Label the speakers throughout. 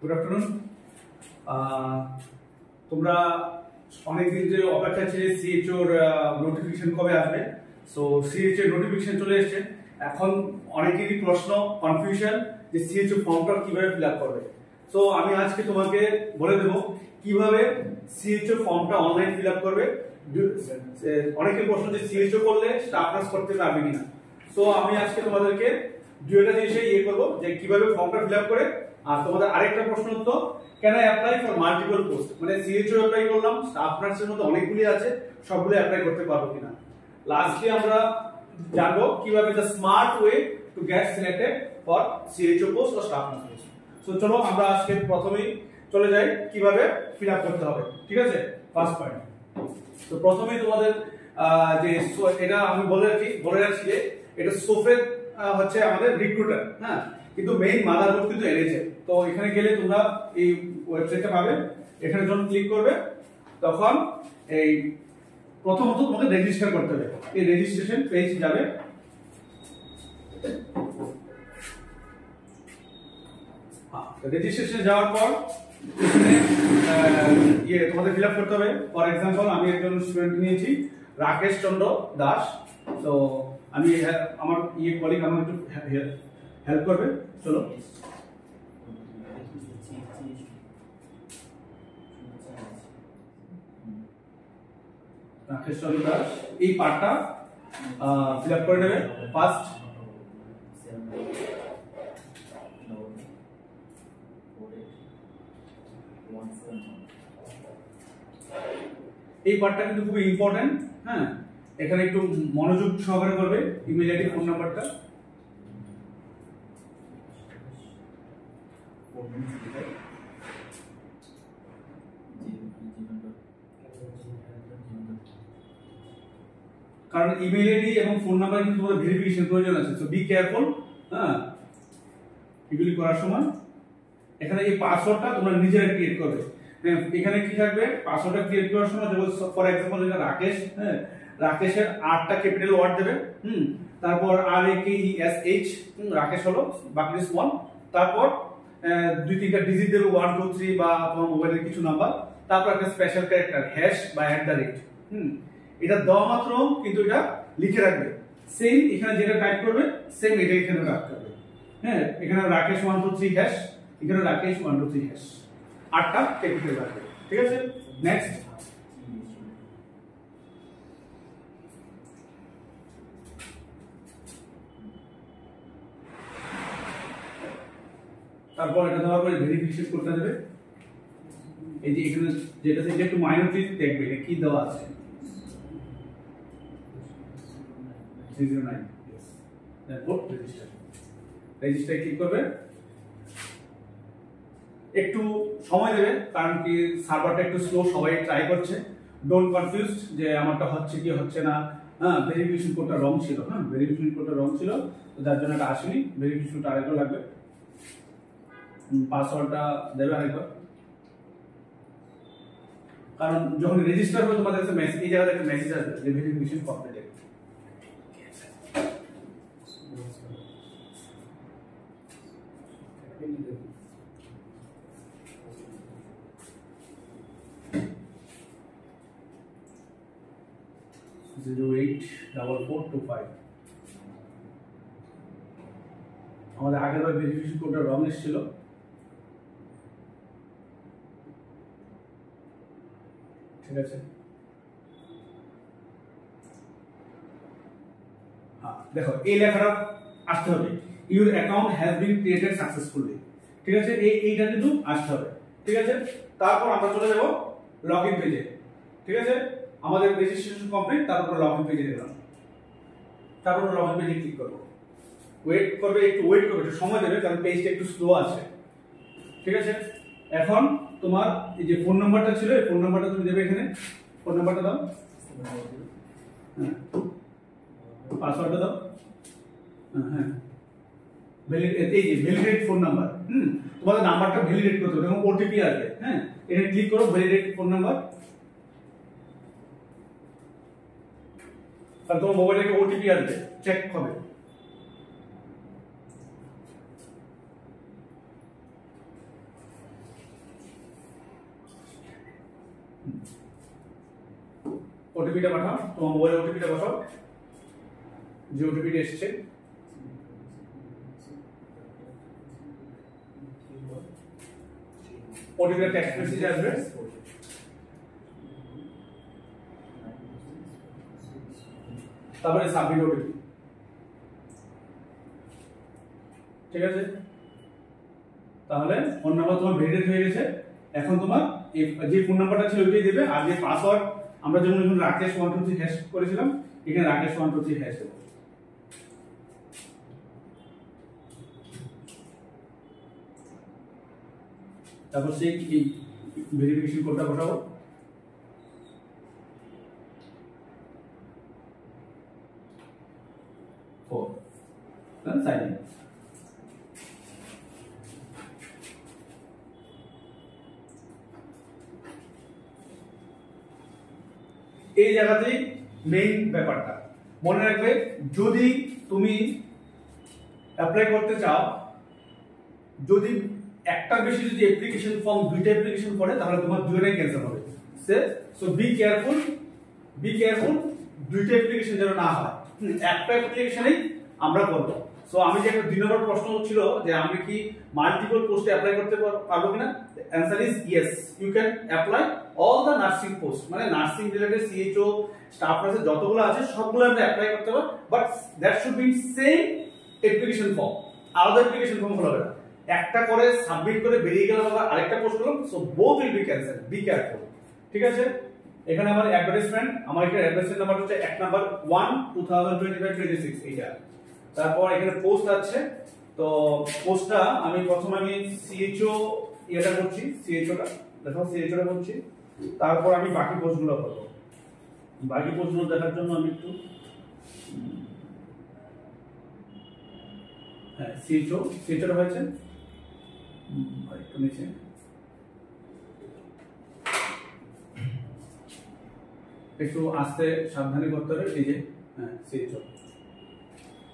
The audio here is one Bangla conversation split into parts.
Speaker 1: Good afternoon. তোমরা অনেকদিন যে অপেক্ষা ছিল সিএইচওর নোটিফিকেশন কবে আসবে। সো সিএইচওর নোটিফিকেশন চলে এসেছে। এখন অনেকেরই প্রশ্ন, কনফিউশন যে সিএইচও ফর্মটা কিভাবে ফিল আপ করবে। সো আমি আজকে তোমাকে বলে দেবো কিভাবে সিএইচও ফর্মটা অনলাইন ফিল আপ করবে। অনেকের প্রশ্ন যে সিএইচও করলে স্টাফ নার্স করতে পারবে কিনা। সো আমি আজকে তোমাদেরকে দুইটা জিনিসে করবো যে কিভাবে ফর্মটা ফিল আপ করে। আর তোমাদের আরেকটা প্রশ্ন হতো can I apply for multiple post, মানে সিএইচও অ্যাপ্লাই করলাম, স্টাফ নার্সের মধ্যে অনেকগুলি আছে, সবগুলো অ্যাপ্লাই করতে পারবো কিনা। লাস্টলি আমরা জানবো কিভাবে the smart way to get selected for CHO post ও স্টাফ নার্স পোস্ট। সো চলো আমরা আজকে প্রথমেই চলে যাই কিভাবে ফিল আপ করতে হবে। ঠিক আছে, ফার্স্ট পয়েন্ট। তো প্রথমেই তোমাদের যে এটা আমি বলে রাখছি যে এটা সোফেদ হচ্ছে আমাদের রিক্রুটার, হ্যাঁ, কিন্তু মেইন মাদারবোর্ড কিন্তু এনএচএ। তো এখানে গেলে তোমরা এই ওয়েবসাইটটা পাবে, এখানে যখন ক্লিক করবে তখন এই প্রথমত তোমাকে রেজিস্টার করতে হবে। এই রেজিস্ট্রেশন পেজ যাবে, রেজিস্ট্রেশন যাওয়ার পর এখানে তোমাদের ফিল আপ করতে হবে। ফর এক্সাম্পল আমি একজন স্টুডেন্ট নিয়েছি রাকেশ চন্দ্র দাস। তো আমি আমার কলিগ আমার একটু হেল্প করবে। চলো রাকেশ চন্দ্র দাস এই পার্টটা ফিল আপ করে নেবে। ফার্স্ট এই পার্টটা কিন্তু খুবই ইম্পর্টেন্ট, হ্যাঁ, এখানে একটু মনোযোগ সহকারে করবে। ইমেল আইডি, ফোন নাম্বারটা, কারণ ইমেল আইডি এবং ফোন নাম্বার কিন্তু তোমাদের ভেরিফিকেশন প্রয়োজন আছে। সো বি কেয়ারফুল, হ্যাঁ, এগুলি করার সময়। এখানে এই পাসওয়ার্ডটা তোমরা নিজেরা ক্রিয়েট করবে। এখানে কি থাকবে, পাসওয়ার্ডটা ক্রিয়েট করার সময় যেমন ফর এক্সাম্পল এটা রাকেশ, হ্যাঁ, রাকেশের আরটা ক্যাপিটাল ওয়ার্ড দেবে, তারপর আর এ কে ই এস এইচ, রাকেশ হলো, বাকি ইজ 1, তারপর দুই তিনটা ডিজিট দেবে 1 2 3 বা তোমার মোবাইলের কিছু নাম্বার, তারপর একটা স্পেশাল ক্যারেক্টার হ্যাশ বা @, এটা দেওয়া মাত্র কিন্তু এটা লিখে রাখবে। সেম এখানে যেটা টাইপ করবে সেম এটা এখানে টাইপ করবে, হ্যাঁ, এখানে রাকেশ 1 2 3 হ্যাশ, এখানে রাকেশ 1 2 3 হ্যাশ, আটটা ক্যাপিটাল রাখবে। ঠিক আছে, নেক্সট তারপর এটা দেওয়ার পরে ভেরিফিকেশন করতে দেবে। এই যে এখানে যেটা থেকে একটু মাইনরিটি দেখবে এটা কি দেওয়া আছে, 309, यस, তারপর রেজিস্টার ক্লিক করবে। একটু সময় দেবে কারণ কি সার্ভারটা একটু স্লো, সবাই ট্রাই করছে। ডোন্ট কনফিউজ যে আমারটা হচ্ছে কি হচ্ছে না। হ্যাঁ, ভেরিফিকেশন কোডটা রং ছিল, হ্যাঁ, ভেরিফিকেশন কোডটা রং ছিল, তো যার জন্য এটা আসেনি। ভেরিফিকেশনটা আরেকবার লাগবে, পাসওয়ার্ডটা দেবে আরেকবার, কারণ যখন রেজিস্টার হবে তোমাদের কাছে মেসেজ, এই জায়গায় একটা মেসেজ আসবে যে ভেরিফিকেশন কমপ্লিটেড। আমাদের আগের বার ভেরিফিকেশন কোডটা রং এসেছিল। ঠিক আছে, হ্যাঁ, দেখো এই লেখাটা আসতে হবে, your account has been created successfully. ঠিক আছে, এইটা কিন্তু আসতে হবে। ঠিক আছে, তারপর আমরা চলে যাব লগইন পেজে। ঠিক আছে, আমাদের রেজিস্ট্রেশন কমপ্লিট, তারপর লগইন পেজে গেলাম, তারপর লগইন পেজে ক্লিক করব। ওয়েট করবে, একটু ওয়েট করবে, একটু সময় দেবে কারণ পেজটা একটু স্লো আছে। ঠিক আছে, এখন তোমার এই যে ফোন নাম্বারটা ছিল, এই ফোন নাম্বারটা তুমি দেবে এখানে, ফোন নাম্বারটা দাও, পাসওয়ার্ডটা দাও, হ্যাঁ, এই যে ভ্যালিডেট ফোন নাম্বার, তোমাদের নাম্বারটা ভ্যালিডেট করতে হবে এবং ওটিপি আসবে। হ্যাঁ, এখানে ক্লিক করো, ভ্যালিডেট ফোন নাম্বার, তাহলে তোমার মোবাইলে একটা ওটিপি আসবে, চেক হবে। ওটিপিটা পাঠাও, তোমার মোবাইলে ওটিপিটা পাঠাও, যে ওটিপিটা এসেছে। ওটিপিটা টেক্সট মেসেজ আসবে, তারপরে সাবমিট ওটিপি। ঠিক আছে, তাহলে ফোন নাম্বার তোমার ভেরিফাইড হয়ে গেছে। এখন তোমার যে ফোন নাম্বারটা ছিল ওইটাই দেবে, আর যে পাসওয়ার্ড আমরা যেমন রাকেশ 123 হ্যাশ করেছিলাম, এখানে রাকেশ 123 হ্যাশ দেবো। তারপর সেই ভেরিফিকেশন কোডটা পাঠাবো। Sign in. এই জায়গাতেই মেইন ব্যাপারটা মনে রাখবে, যদি তুমি অ্যাপ্লাই করতে চাও, যদি একটার বেশি যদি অ্যাপ্লিকেশন ফর্ম, দুইটা অ্যাপ্লিকেশন করে, তাহলে তোমার দুইটাই ক্যান্সেল হবে। সো বি কেয়ারফুল, দুইটা অ্যাপ্লিকেশন যেন না হয়, একটা অ্যাপ্লিকেশনেই আমরা করব। সো আমি যে একটা 2 নম্বর প্রশ্ন ছিল যে আমি কি মাল্টিপল পোস্টে অ্যাপ্লাই করতে পারবো কিনা, answer is yes, you can apply all the nursing post, মানে নার্সিং রিলেটেড সিএইচও স্টাফ নার্সের যতগুলো আছে সবগুলো আমরা অ্যাপ্লাই করতে পারবো, but that should be same application form, আলাদা অ্যাপ্লিকেশন ফর্ম হলো না। একটা করে সাবমিট করে বেরিয়ে গেল, আবার আরেকটা পোস্ট করলাম, so both will be cancel, be careful. ঠিক আছে, এখানে আমার অ্যাডভার্টাইজমেন্ট, আমার এখানে অ্যাডভার্টাইজমেন্ট নাম্বার হচ্ছে 1 নাম্বার 1 2025-26 এইটা। তারপর এখানে পোস্ট আছে, তো পোস্টটা আমি প্রথমে সিএইচও এটা করছি, সিএইচওটা দেখো, সিএইচওটা করছি, তারপর আমি বাকি পোস্টগুলো করব। বাকি পোস্টগুলো দেখার জন্য আমি একটু হ্যাঁ সিএইচওটা হয়েছে একটু নিচে, একটু আস্তে সাবধানে করতে হবে। এই যে হ্যাঁ সিএইচও,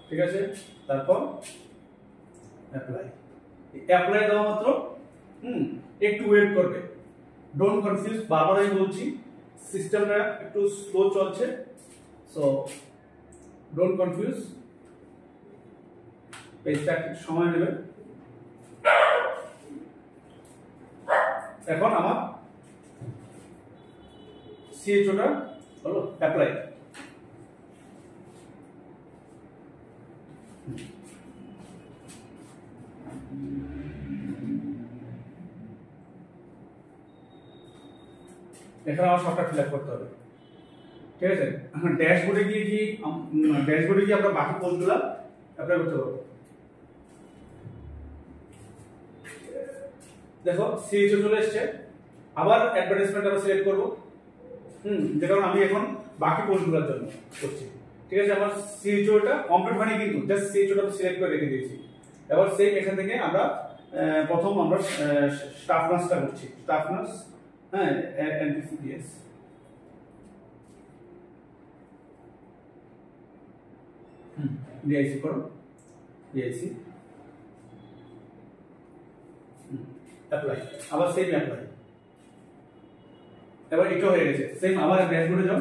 Speaker 1: ঠিক আছে। তারপর অ্যাপ্লাই দেওয়া মাত্র একটু ওয়েট করবে, ডোন্ট কনফিউজ, বারবার আমি বলছি সিস্টেমটা একটু স্লো চলছে, সো ডোন্ট কনফিউজ, পেজটা একটু সময় নেবে। এখন আমার সিএইচওটা হলো অ্যাপ্লাই। এখানে আমার সবটা ফিল আপ করতে হবে, ঠিক আছে। ড্যাশবোর্ডে গিয়ে আমরা বাকি পোস্টগুলো অ্যাপ্লাই করতে পারবো। দেখো সিএইচও চলে এসেছে, আবার অ্যাডভার্টাইজমেন্ট আমরা সিলেক্ট করব, যে কারণ আমি এখন বাকি পোস্টগুলোর জন্য করছি। ঠিক আছে, আমার সিএইচওটা কমপ্লিট হয়নি, কিন্তু জাস্ট সিএইচওটা সিলেক্ট করে রেখে দিয়েছি। এবার সেম এখান থেকে আমরা প্রথম আমরা স্টাফ নার্সটা করছি, স্টাফ নার্স, হ্যাঁ এনপিসিডিএস। ডিআইসি করো, ডিআইসি অ্যাপ্লাই, আবার সেম অ্যাপ্লাই। এবার এটা হয়ে গেছে, সেম আবার ড্যাশবোর্ডে যাও,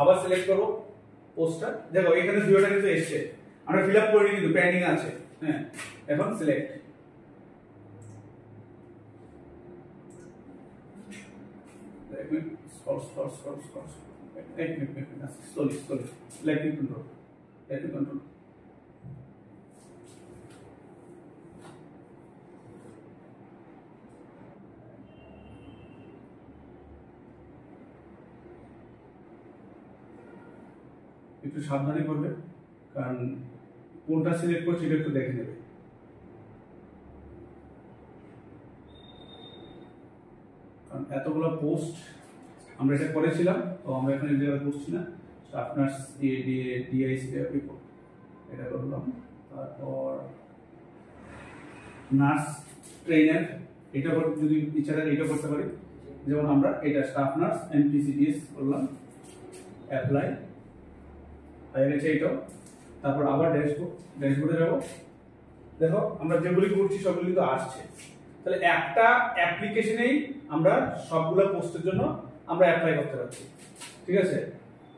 Speaker 1: আবার সিলেক্ট করো পোস্টটা। দেখো এখানে ভিডিওটা কিন্তু এসেছে, আমরা ফিল আপ করিনি কিন্তু পেন্ডিং আছে। হ্যাঁ, এখন select, slowly, let me control. একটু সাবধানে করবে, কারণ কোনটা সিলেক্ট করছি এটা একটু দেখে নেবে। কারণ এতগুলো পোস্ট আমরা এটা করেছিলাম, তো আমরা এখানে এই জায়গায় করছি না। স্টাফ নার্স ডিআইসি এটা করলাম, তারপর নার্স ট্রেনার, এটা যদি ইচ্ছা থাকে এটা করতে পারি, যেমন আমরা এটা স্টাফ নার্স এনপিসিডিএস করলাম, অ্যাপ্লাই হয়ে গেছে এটাও। তারপর আবার ড্যাশবোর্ডে যাবো, দেখো আমরা যেগুলি করছি সবগুলি তো আসছে। তাহলে একটা অ্যাপ্লিকেশনেই আমরা সবগুলো পোস্টের জন্য আমরা অ্যাপ্লাই করতে পারছি, ঠিক আছে।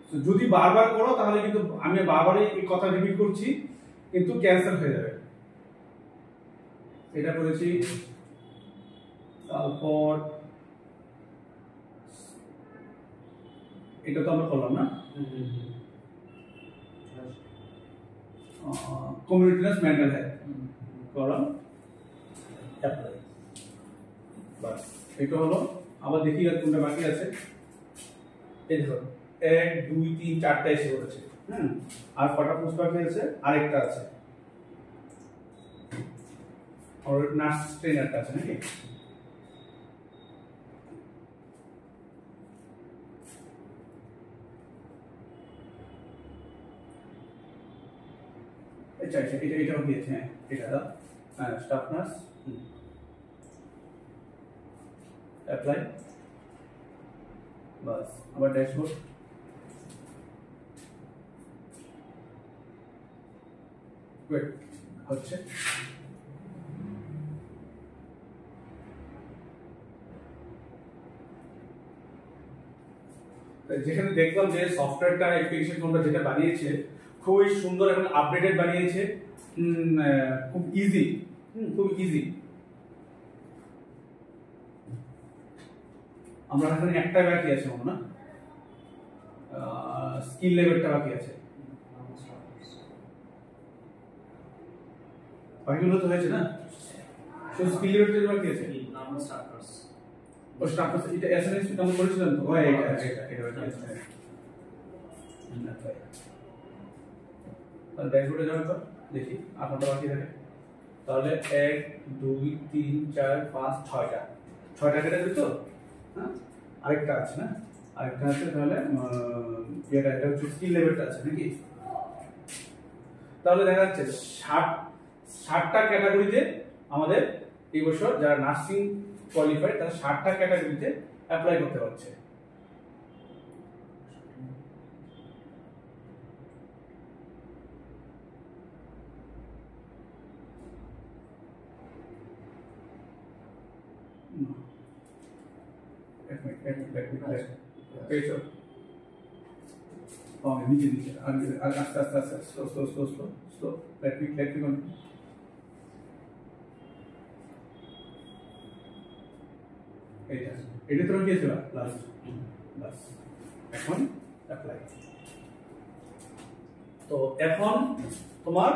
Speaker 1: তো যদি বারবার করো তাহলে কিন্তু আমি বারবারই এই কথা রিপিট করছি, কিন্তু ক্যান্সেল হয়ে যাবে। এটা করেছি, তারপর এটা তো আমরা করলাম না, কমিউনিটিনেস মেন্টাল হেলথ করলাম, অ্যাপ্লাই, বাস এটা হলো। আবার দেখি আর কোনটা বাকি আছে। এই দেখো 1 2 3 4টা এসে পড়েছে। আর কটা পোস্ট বাকি আছে? আরেকটা আছে, আর নার্স ট্রেনারটা আছে নাকি? আচ্ছা আচ্ছা, এটাও দিয়েছে। হ্যাঁ এটা স্টাফ নার্স, অ্যাপ্লাই, বাস। আবার ড্যাশবোর্ড, ওয়েট হচ্ছে। যেখানে দেখলাম যে সফটওয়্যারটা অ্যাপ্লিকেশন তোমরা যেটা বানিয়েছে খুবই সুন্দর এবং আপডেটেড বানিয়েছে, খুব ইজি, খুব ইজি। আমরা এখানে একটা বাকি আছে মনে না, স্কিল লেভেলটা বাকি আছে, বাকিগুলো তো হয়েছে না, শুধু স্কিল লেভেলটা বাকি আছে। ও স্টাফ এটা এসএনএস আমরা করেছিলাম তো, হয় এটা বাকি আছে। তাহলে ড্যাশবোর্ডে যাওয়ার পর দেখি আপনারটা বাকি থাকে। তাহলে 1 2 3 4 5 6টা কেটে তো। হ্যাঁ আরেকটা আছে না, আরেকটা আছে। তাহলে এটা হচ্ছে স্কিল লেভেলটা আছে নাকি? তাহলে দেখা যাচ্ছে 60টা ক্যাটাগরিতে আমাদের এই বছর যারা নার্সিং কোয়ালিফাইড তারা 60টা ক্যাটাগরিতে অ্যাপ্লাই করতে পারছে। নিচে আস্তে আস্তে আস্তে slow slow slow slow slow, let me continue। এটা তোমার কি ছিল লাস্ট, বাস। এখন অ্যাপ্লাই। তো এখন তোমার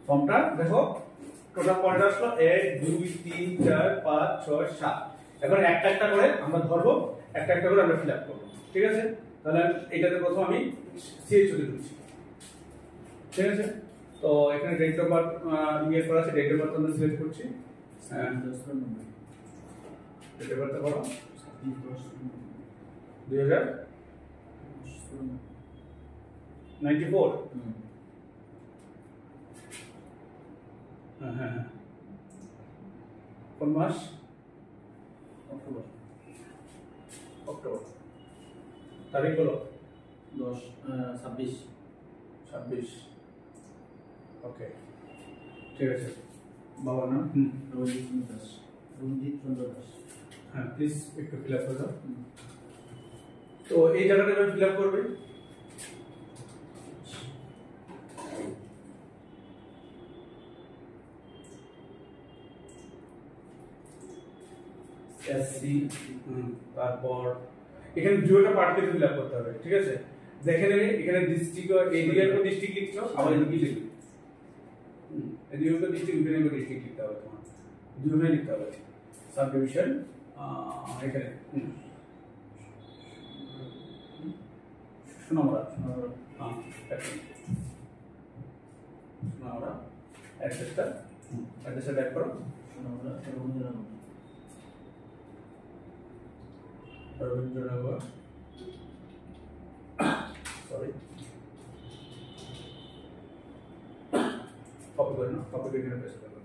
Speaker 1: ফর্মটা দেখো, টোটাল পয়েন্ট আসলো 1 2 3 4 5 6 7। এখন একটা একটা করে আমরা ধরবো, একটা একটা করে আমরা ফিল আপ করবো, ঠিক আছে। তাহলে এটাতে প্রথম আমি সিএইচও দিচ্ছি, ঠিক আছে। তো এখানে ডেট অফ বার্থ ইয়ে করা আছে, ডেট অফ বার্থ আমরা সিলেক্ট করছি। ডেট অফ বার্থ করো 2094। হ্যাঁ, কোন মাস? অক্টোবর। তারিখ হলো 26। ওকে, ঠিক আছে। বাবার নাম?
Speaker 2: রঞ্জিত চন্দ্র দাস।
Speaker 1: হ্যাঁ, প্লিজ একটু ফিল আপ করে দাও। তো এই জায়গাটা এবার ফিল আপ করবে। এসসি, তারপর এখানে দুটো পার্টকে ফিল আপ করতে হবে, ঠিক আছে। দেখে নেবে এখানে ডিস্ট্রিক্ট, এরিয়ার কোড ডিস্ট্রিক্ট লিখছো, আবার এদিকে লিখবে। এদিকে কোড ডিস্ট্রিক্ট, এখানে কোড ডিস্ট্রিক্ট লিখতে হবে তোমার, দুটোই লিখতে হবে। সাব ডিভিশন এখানে সোনামুড়া, সোনামুড়া অ্যাড্রেসটা টাইপ করো।
Speaker 2: সোনামুড়া
Speaker 1: রবীন্দ্রনগর, সরি, কপি করে নাও, কপি করে এখানে পেস্ট করো।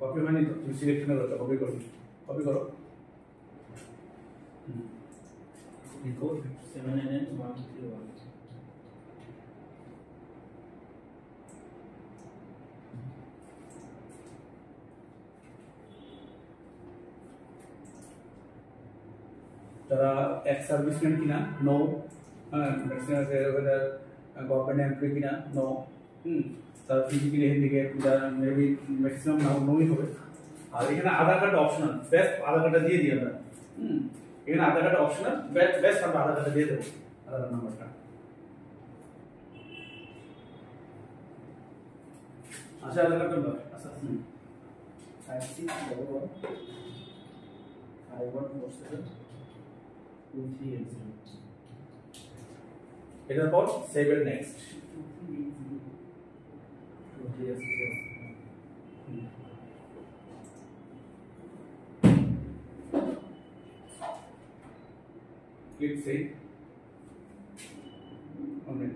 Speaker 1: কপি হয়নি তো, তুমি সিলেক্ট করো, কপি করো।
Speaker 2: Record 7NN131.
Speaker 1: যারা এক্স সার্ভিসম্যান কিনা নো, গভর্নমেন্ট এমপ্লয়ি কিনা নো, তার ফিজিক্যালি হ্যান্ডিক্যাপ যারা মেবি ম্যাক্সিমাম নোই হবে। আর এখানে আধার কার্ড অপশনাল, বেস্ট আধার কার্ডটা দিয়ে দিই আমরা। এখানে আধার কার্ড অপশনাল, বেস্ট আমরা আধার কার্ডটা দিয়ে দেবো, আধার কার্ড নাম্বারটা। আচ্ছা আধার কার্ড নাম্বার আচ্ছা
Speaker 2: 561151472380
Speaker 1: এটার পর save and next. Click save. 1 minute.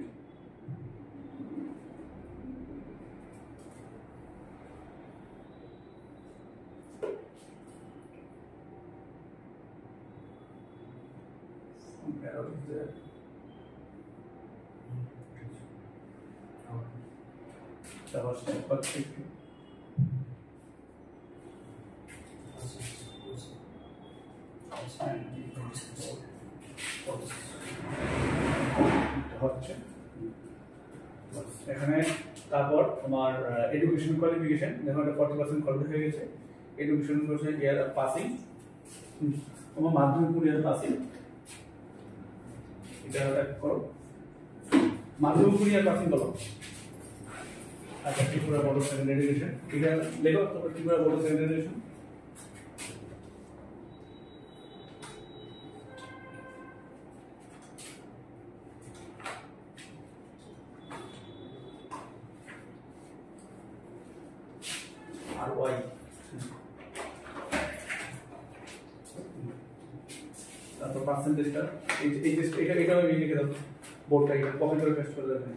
Speaker 1: Error is there. That was perfect. হচ্ছে এখানে তারপর তোমার এডুকেশন কোয়ালিফিকেশন দেখো এটা 40% কমপ্লিট হয়ে গেছে। এডুকেশন কোর্সে ইয়ার পাসিং, তোমার মাধ্যমিক ইয়ার পাসিং, এটা করো মাধ্যমিক ইয়ার পাসিং করো। আচ্ছা Tripura board of secondary education এটা লেখো, তারপর Tripura board of secondary education. আর ওয়াই তারপর পার্সেন্টেজটা এটাও লিখে দাও, বোর্ডটা এটা কপি করে পেস্ট করে দেবেন।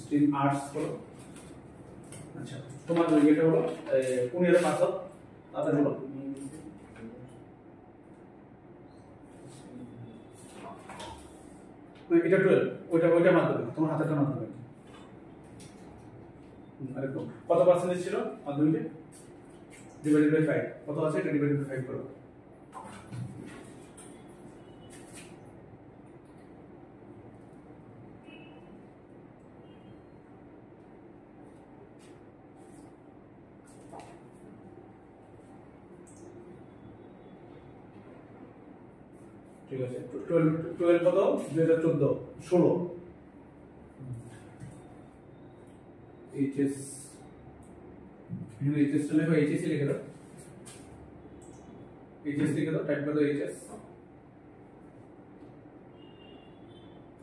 Speaker 1: স্ট্রিম আর্টস করো। আচ্ছা তোমার এটা হলো কোন ইয়ারে পাস আউট তাদের হলো এটা 12, ওইটা মাধ্যমিক, তোমার হাতেরটা মাধ্যমিক। আরেকটু কত পার্সেন্টেজ ছিল মাধ্যমিকে? ডিভাইডেড বাই 5 কত আছে? এটা ডিভাইডেড বাই 5 করো। ঠিক আছে 12 কত? 2014 16 এইচএস, এখানে এইচএস লেখো, এইচএস লিখে দাও, এইচএস লিখে দাও, টাইপ করো এইচএস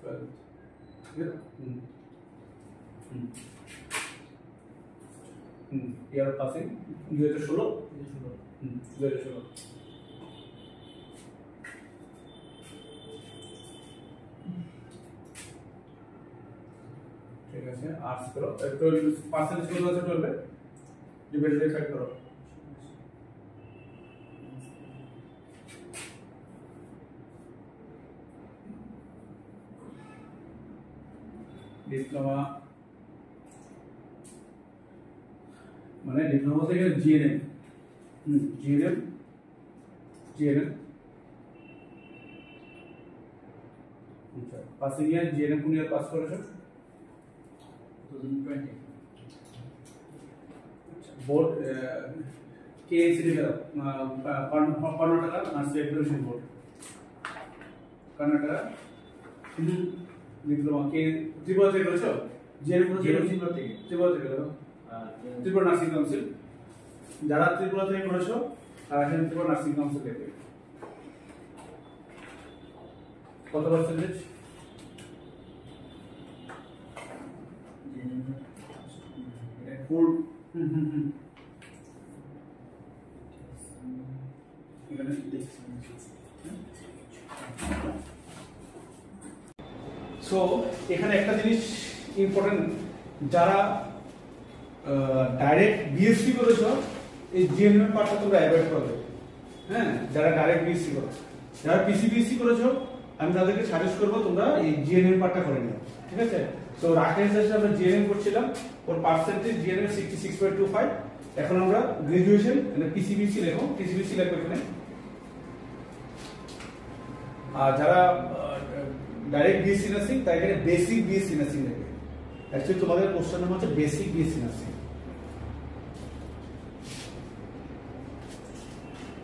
Speaker 1: 12 ইয়ার পাসিং 2016 2016। ঠিক আছে আর্টস করো, 12 পার্সেন্টেজ কত আছে 12 এ ডিভাইডেড বাই 5 করো। ডিপ্লোমা মানে ডিপ্লোমা থেকে জিএনএম, জিএনএম আচ্ছা পাসিং ইয়ার জিএনএম কোন ইয়ার পাস করেছো?
Speaker 2: 2020
Speaker 1: board KSC Karnataka nursery education board, Karnataka diploma কে ত্রিপুরা থেকে করেছো? ত্রিপুরা থেকে ত্রিপুরা নার্সিং কাউন্সিল, যারা ত্রিপুরা থেকে করেছো তারা এখানে ত্রিপুরা নার্সিং কাউন্সিল দেবে। কত পার্সেন্টেজ? ফুল সো এখানে একটা জিনিস ইম্পর্টেন্ট, যারা ডাইরেক্ট বিএসসি করেছো এই জিএনএম পার্টটা তোমরা অ্যাভয়েড করবে। হ্যাঁ, যারা ডাইরেক্ট বিএসসি করো, যারা পিসিবিএসসি করেছো আমি তাদেরকে সাজেস্ট করবো তোমরা এই জিএনএম পার্টটা করে নিও, ঠিক আছে। তো রাকেশ দাস আমরা জিএনএম করছিলাম, ওর পার্সেন্টেজ জিএনএম 66.25। এখন আমরা গ্রাজুয়েশন মানে পিসিবিএসসি লেখো, পিসিবিএসসি লেখো এখানে। আর যারা ডাইরেক্ট বিএসসি নার্সিং তাই এখানে বেসিক বিএসসি নার্সিং লেখে। অ্যাকচুয়ালি তোমাদের কোশ্চেন নাম্বার হচ্ছে বেসিক বিএসসি নার্সিং।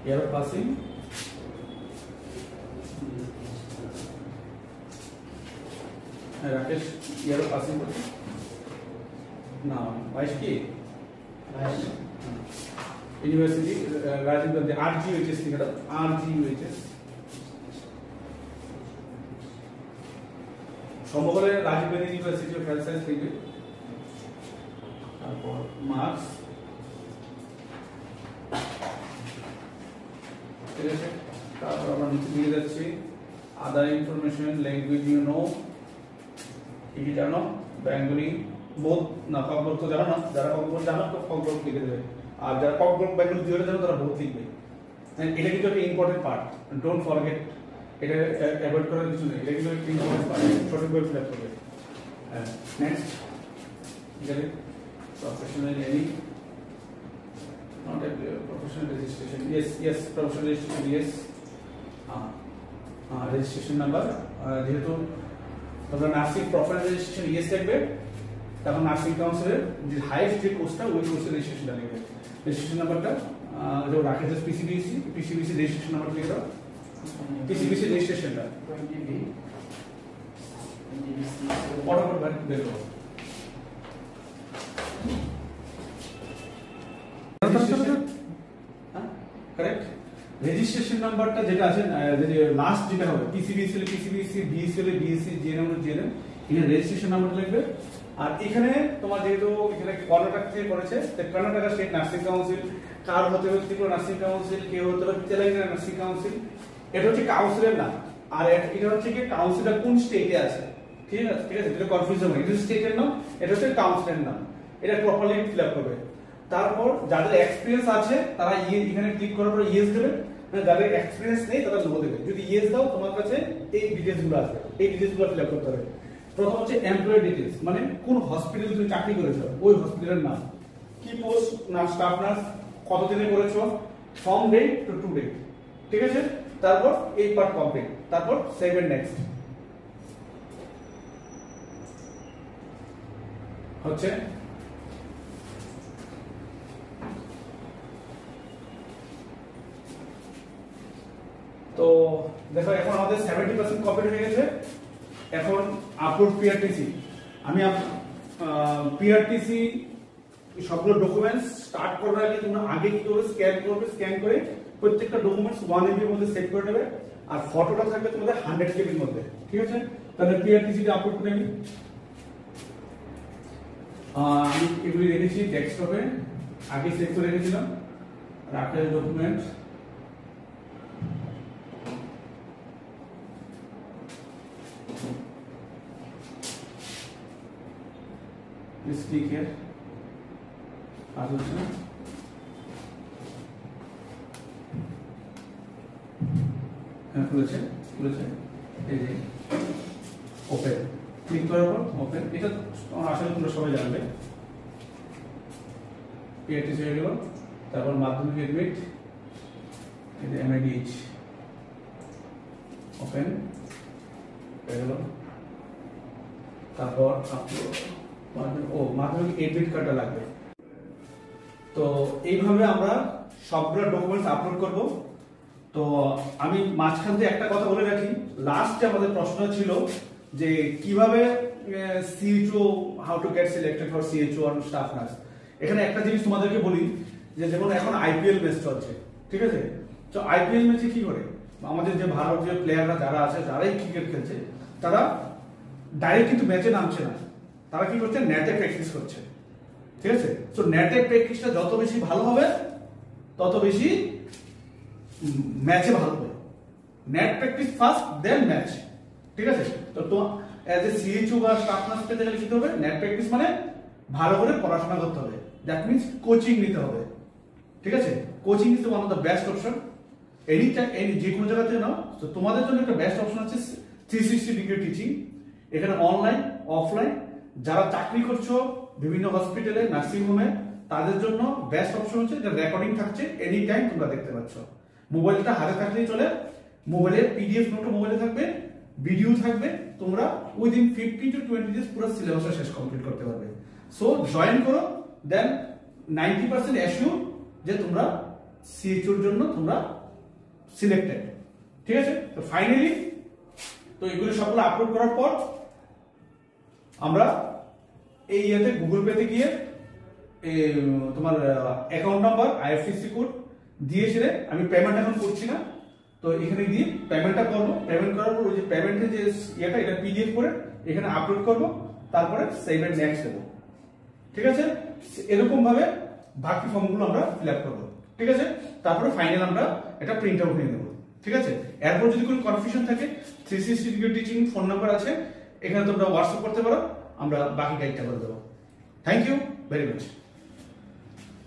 Speaker 1: ইয়ার পাসিং রাকেশ ইয়ার পাসিং করছে না 22 কি ইউনিভার্সিটি রাজীব গান্ধী আরজিইউএইচএস থেকে আরজিইউএইচএস সম্ভব হলে Rajiv Gandhi university of health science থেকে। তারপর মার্কস, ঠিক আছে। তারপর আমরা নিচে দিয়ে যাচ্ছি other information, language you know, কি কি জানো, বেঙ্গলি বোধ না ককবরক তো জানো না, যারা ককবরক জানো তো ককবরক লিখে দেবে, আর যারা ককবরক বেঙ্গলি দুটো জানো তারা বোধ লিখবে। এটা কিন্তু একটা ইম্পর্টেন্ট পার্ট, ডোন্ট ফরগেট, এটা অ্যাভয়েড করার কিছু নেই, এটা কিন্তু একটা ইম্পর্টেন্ট পার্ট, সঠিকভাবে ফিল আপ করবে। নেক্সট গেলে professional any not a professional registration, yes professional registration, yes registration number যেহেতু তোমরা নার্সিং প্রফেশনাল রেজিস্ট্রেশন ইয়েস লিখবে, তখন নার্সিং কাউন্সিলের যে হাইয়েস্ট যে কোর্সটা ওই কোর্সের রেজিস্ট্রেশনটা লিখবে। রেজিস্ট্রেশন নাম্বারটা যে রাখেছে পিসিবিএসসি রেজিস্ট্রেশন নাম্বার লিখে দাও, পিসিবিএসসি রেজিস্ট্রেশনটা ফটাফট বের করো। কারেক্ট রেজিস্ট্রেশন নাম্বারটা যেটা আছে লাস্ট যেটা হবে পিসিবিএসসি বিএসসি হলে বিএসসি, জিএনএম হলে জিএনএম, এখানে রেজিস্ট্রেশন নাম্বার লিখবে। আর এখানে তোমার যেহেতু এখানে কর্ণাটক থেকে করেছে, কর্ণাটক স্টেট নার্সিং কাউন্সিল, কার হতে হবে ত্রিপুরা নার্সিং কাউন্সিল, কেউ হতে হবে তেলেঙ্গানা নার্সিং কাউন্সিল, এটা হচ্ছে কাউন্সিলের নাম। আর এটা হচ্ছে কি কাউন্সিলটা কোন স্টেটে আছে, ঠিক আছে, এটা কনফিউশন হয়, এটা স্টেটের নাম, এটা হচ্ছে কাউন্সিলের নাম, এটা প্রপারলি ফিল আপ করবে। তারপর যাদের এক্সপিরিয়েন্স আছে তারা এখানে ক্লিক করার পর ইয়েস দেবে, যাদের এক্সপিরিয়েন্স নেই তারা নো দেবে। যদি ইয়েস দাও তোমার কাছে এই ডিটেইলস গুলো আসবে, এই ডিটেইলস গুলো ফিল আপ করতে হবে। প্রথম হচ্ছে এমপ্লয়ি ডিটেইলস, মানে কোন হসপিটালে তুমি চাকরি করেছো ওই হসপিটালের নাম, কি পোস্ট না স্টাফ নার্স, কতদিনে করেছো, from date to to date, ঠিক আছে। তারপর এই পার্ট কমপ্লিট, তারপর সেভ এন্ড নেক্সট হচ্ছে তো দেখো এখন আমাদের 70% কমপ্লিট হয়ে গেছে। এখন আপলোড পিআরটিসি, আমি পিআরটিসি সবগুলো ডকুমেন্টস স্টার্ট করার আগে তোমরা আগে কি করবে, স্ক্যান করে প্রত্যেকটা ডকুমেন্টস 1 MB এর মধ্যে সেভ করে নেবে, আর ফটোটা থাকবে তোমাদের 100 KB এর মধ্যে, ঠিক আছে। তাহলে পিআরটিসি টা আপলোড করে নিই। আমি এগুলি রেখেছি ডেস্কটপে, আগে সেভ করে রেখেছিলাম, রাখের ডকুমেন্টস Please click here. খুলেছে এই যে ওপেন, ক্লিক করার পর ওপেন, এটা আসলে তোমরা সবাই জানবে। পিআরটিসি হয়ে গেল, তারপর মাধ্যমিক এডমিট, এই যে এমআইডিএইচ ওপেন হয়ে গেল, তারপর মাধ্যমিক এডমিট কার্ডটা লাগবে। তো এইভাবে আমরা সবগুলো ডকুমেন্টস আপলোড করব। তো আমি মাঝখান দিয়ে একটা কথা বলে রাখি, লাস্টে আমাদের প্রশ্ন ছিল যে কিভাবে CHO, how to get selected for CHO আর স্টাফ নার্স। এখানে একটা জিনিস তোমাদেরকে বলি যে যেমন এখন আইপিএল ম্যাচ চলছে, ঠিক আছে। তো আইপিএল ম্যাচে কি করে আমাদের যে ভারতীয় প্লেয়াররা যারা আছে, যারাই ক্রিকেট খেলছে, তারা ডাইরেক্ট কিন্তু ম্যাচে নামছে না, তারা কি করছে, নেটে প্র্যাকটিস করছে, ঠিক আছে। তো নেটে প্র্যাকটিসটা যত বেশি ভালো হবে তত বেশি ম্যাচে ভালো হবে। Net practice first then match, ঠিক আছে। তো অ্যাজ এ সিএইচও বা স্টাফ নার্স পেতে গেলে কি হবে, নেট প্র্যাকটিস মানে ভালো করে পড়াশোনা করতে হবে, দ্যাট মিনস কোচিং নিতে হবে, ঠিক আছে? Coaching is one of the best option. Any যে কোনো জায়গা থেকে নাও, তো তোমাদের জন্য একটা বেস্ট অপশন আছে 360 ডিগ্রি টিচিং। এখানে অনলাইন অফলাইন, যারা চাকরি করছো বিভিন্ন হসপিটালে নার্সিং হোমে, তাদের জন্য বেস্ট অপশন হচ্ছে যে রেকর্ডিং থাকছে, এনি টাইম তোমরা দেখতে পাচ্ছ। মোবাইলটা হাতে থাকলেই চলে, মোবাইলে পিডিএফ নোটও মোবাইলে থাকবে, ভিডিও থাকবে, তোমরা উইদিন 15 to 20 ডেজ পুরো সিলেবাসটা শেষ কমপ্লিট করতে পারবে। সো জয়েন করো, দেন 90% অ্যাসিউর যে তোমরা সিএইচওর জন্য তোমরা সিলেক্টেড, ঠিক আছে? তো ফাইনালি তো এগুলো সবগুলো আপলোড করার পর আমরা এই ইয়েতে গুগল পেতে গিয়ে তোমার অ্যাকাউন্ট নাম্বার আইএফএসসি কোড দিয়ে সেরে, আমি পেমেন্ট এখন করছি না, তো এখানে দিয়ে পেমেন্টটা করবো। পেমেন্ট করার পর ওই যে পেমেন্টের যে ইয়েটা, এটা পিডিএফ করে এখানে আপলোড করবো, তারপরে সেভ এন্ড নেক্সট দেবো, ঠিক আছে? এরকম ভাবে বাকি ফর্মগুলো আমরা ফিল আপ করবো, ঠিক আছে? তারপরে ফাইনাল আমরা এটা প্রিন্ট আউট নিয়ে নেবো, ঠিক আছে? এরপর যদি কোনো কনফিউশন থাকে 360 ডিগ্রি টিচিং ফোন নাম্বার আছে, এখানে তোমরা হোয়াটসঅ্যাপ করতে পারো, আমরা বাকি গাইডটা করে দেবো। Thank you very much.